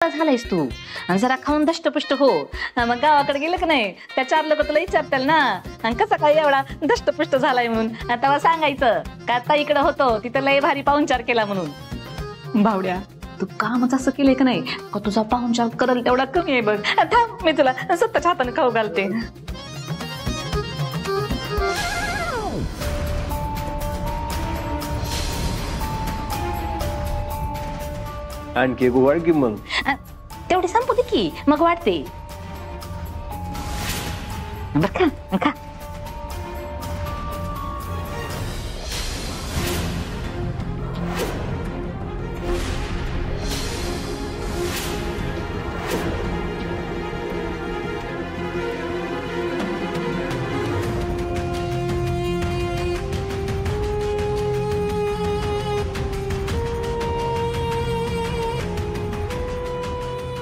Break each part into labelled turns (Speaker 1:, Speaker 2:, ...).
Speaker 1: झालायस तू आणि जरा खाऊन दष्टपुष्ट हो. मग गावाकडे गेलं की नाही त्या 4 लोक तुला विचारतील ना आणि कसं काय एवढा दष्टपुष्ट झालाय म्हणून. तेव्हा सांगायचं का आता इकडं होतो तिथं लय भारी पाहुणचार केला म्हणून. भावड्या तू कामच असं केलंय का नाही का तुझा पाहुणचार करल तेवढा कमी आहे बघ. थांब मी तुला स्वतःच्या हाताने खाऊ घालते.
Speaker 2: आणखी वाढ की मग
Speaker 1: तेवढी संपू दे की मग वाटते. खा खा.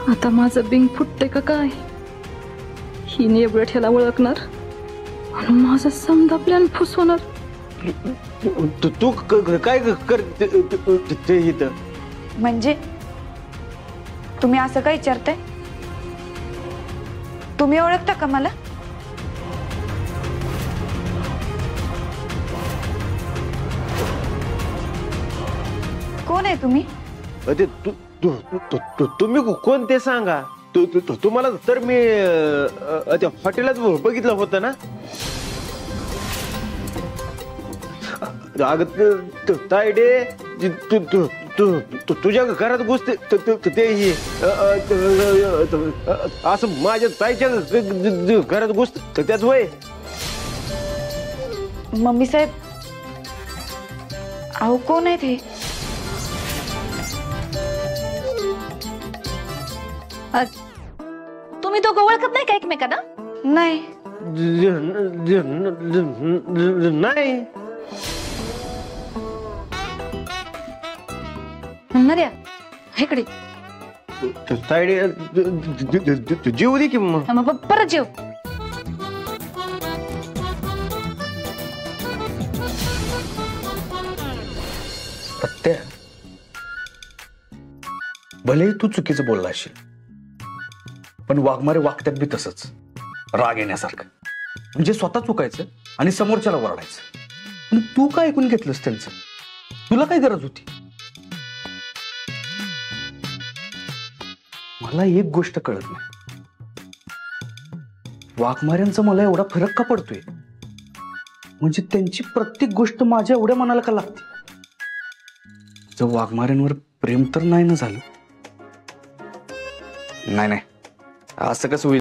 Speaker 3: आता माझं बिंग फुटते का काय. ही नेबळ ठेला ओळखणार आणि माझा समजा प्लॅन फुसवणार.
Speaker 2: तू काय करते इथं.
Speaker 4: म्हणजे तुम्ही असं काय विचारताय. तुम्ही ओळखता का मला. कोण आहे तुम्ही.
Speaker 2: तुम्ही कोण ते सांगा. तुम्हाला तर मी त्या हॉटेलात बघितलं होतं ना. तायडे तुझ्या घरात घुसते ते असं माझ्या ताईच्या घरात घुसत त्याच वय.
Speaker 4: मम्मी साहेब अहो कोण आहे ते.
Speaker 1: तुम्ही दोघं ओळखत नाही का एकमेकांना.
Speaker 4: नाही
Speaker 2: नाही
Speaker 1: नर्या इकडे
Speaker 2: तायडे जीव दे की मग
Speaker 1: परत जेव.
Speaker 5: पत्त्या भलेही तू चुकीचं बोलला असशील पण वाघमारे वागत्यात बी तसंच राग येण्यासारखं. म्हणजे स्वतः चुकायचं आणि समोरच्याला ओरडायचं. पण तू काय ऐकून घेतलंस त्यांचं. तुला काय गरज होती. मला एक गोष्ट कळत नाही. वाघमाऱ्यांचा मला एवढा फरक का पडतोय. म्हणजे त्यांची प्रत्येक गोष्ट माझ्या एवढ्या मनाला का लागते. जर वाघमाऱ्यांवर प्रेम तर नाही ना झालं. नाही असं कसं होईल.